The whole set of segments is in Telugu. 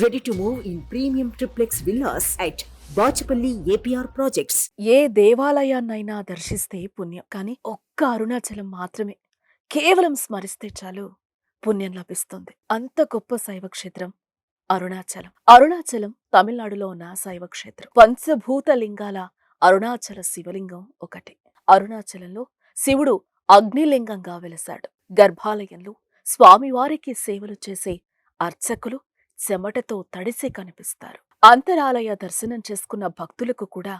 Ready to move in premium triplex villas at Bachapalli APR Projects. ఏ దేవాలయాన్నైనా దర్శిస్తే పుణ్యం, కానీ ఒక్క అరుణాచలం మాత్రమే కేవలం స్మరిస్తే చాలు పుణ్యం లభిస్తుంది. అంత గొప్ప శైవ క్షేత్రం అరుణాచలం. అరుణాచలం తమిళనాడులో ఉన్న శైవ క్షేత్రం. పంచభూత లింగాల అరుణాచల శివలింగం ఒకటి. అరుణాచలంలో శివుడు అగ్నిలింగంగా వెలసాడు. గర్భాలయంలో స్వామివారికి సేవలు చేసే అర్చకులు చెమటతో తడిసి కనిపిస్తారు. అంతరాలయ దర్శనం చేసుకున్న భక్తులకు కూడా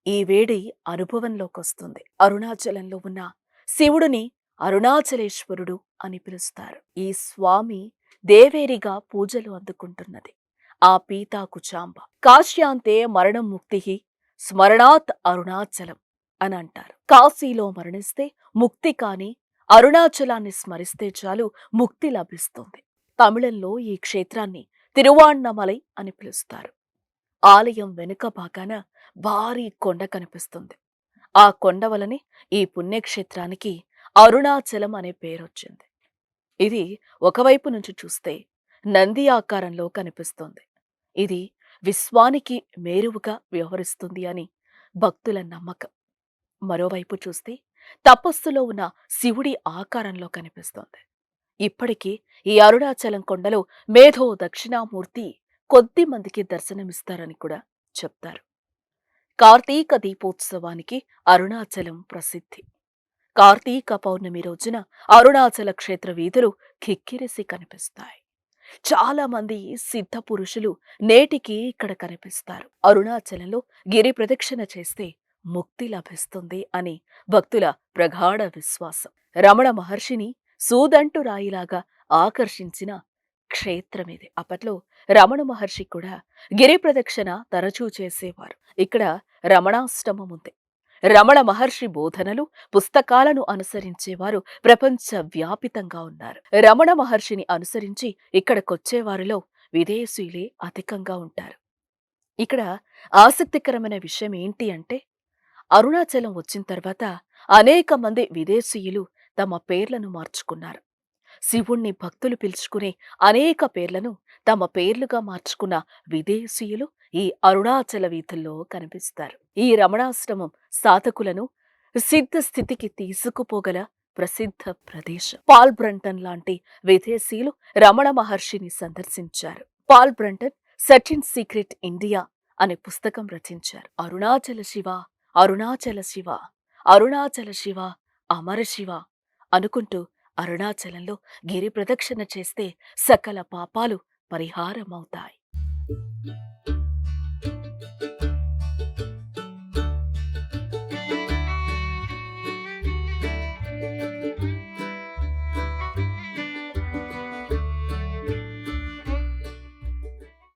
ఈ వేడి అనుభవంలోకొస్తుంది. అరుణాచలంలో ఉన్న శివుడిని అరుణాచలేశ్వరుడు అని పిలుస్తారు. ఈ స్వామి దేవేరిగా పూజలు అందుకుంటున్నది ఆ పీతాకుచాంబ. కాశ్యాంతే మరణం ముక్తి స్మరణాత్ అరుణాచలం అని అంటారు. కాశీలో మరణిస్తే ముక్తి కాని అరుణాచలాన్ని స్మరిస్తే చాలు ముక్తి లభిస్తుంది. తమిళంలో ఈ క్షేత్రాన్ని తిరువాణ్ణమలై అని పిలుస్తారు. ఆలయం వెనుక భాగాన భారీ కొండ కనిపిస్తుంది. ఆ కొండ వలనే ఈ పుణ్యక్షేత్రానికి అరుణాచలం అనే పేరొచ్చింది. ఇది ఒకవైపు నుంచి చూస్తే నంది ఆకారంలో కనిపిస్తుంది. ఇది విశ్వానికి మేరువుగా వ్యవహరిస్తుంది అని భక్తుల నమ్మకం. మరోవైపు చూస్తే తపస్సులో ఉన్న శివుడి ఆకారంలో కనిపిస్తోంది. ఇప్పటికీ ఈ అరుణాచలం కొండలో మేధో దక్షిణామూర్తి కొద్ది మందికి దర్శనమిస్తారని కూడా చెప్తారు. కార్తీక దీపోత్సవానికి అరుణాచలం ప్రసిద్ధి. కార్తీక పౌర్ణమి రోజున అరుణాచల క్షేత్ర వీధులు కిక్కిరిసి కనిపిస్తాయి. చాలా మంది సిద్ధ పురుషులు నేటికి ఇక్కడ కనిపిస్తారు. అరుణాచలంలో గిరి ప్రదక్షిణ చేస్తే ముక్తి లభిస్తుంది అని భక్తుల ప్రగాఢ విశ్వాసం. రమణ మహర్షిని సూదంటు రాయిలాగా ఆకర్షించిన క్షేత్రమిది. అప్పట్లో రమణ మహర్షి కూడా గిరి ప్రదక్షిణ తరచూ చేసేవారు. ఇక్కడ రమణాష్టమం ఉంది. రమణ మహర్షి బోధనలు, పుస్తకాలను అనుసరించేవారు ప్రపంచ వ్యాపితంగా ఉన్నారు. రమణ మహర్షిని అనుసరించి ఇక్కడికొచ్చేవారిలో విదేశీయులే అధికంగా ఉంటారు. ఇక్కడ ఆసక్తికరమైన విషయం ఏంటి అంటే, అరుణాచలం వచ్చిన తర్వాత అనేక మంది విదేశీయులు తమ పేర్లను మార్చుకున్నారు. శివుణ్ణి భక్తులు పిలుచుకునే అనేక పేర్లను తమ పేర్లుగా మార్చుకున్న విదేశీయులు ఈ అరుణాచల వీధుల్లో కనిపిస్తారు. ఈ రమణాశ్రమం సాధకులను సిద్ధ స్థితికి తీసుకుపోగల ప్రసిద్ధ ప్రదేశం. పాల్ బ్రంటన్ లాంటి విదేశీయులు రమణ మహర్షిని సందర్శించారు. Paul Brunton certain secret India అనే పుస్తకం రచించారు. అరుణాచల శివ, అరుణాచల శివ, అరుణాచల శివ, అమర శివ అనుకుంటూ అరుణాచలంలో గిరి ప్రదక్షిణ చేస్తే సకల పాపాలు పరిహారమవుతాయి.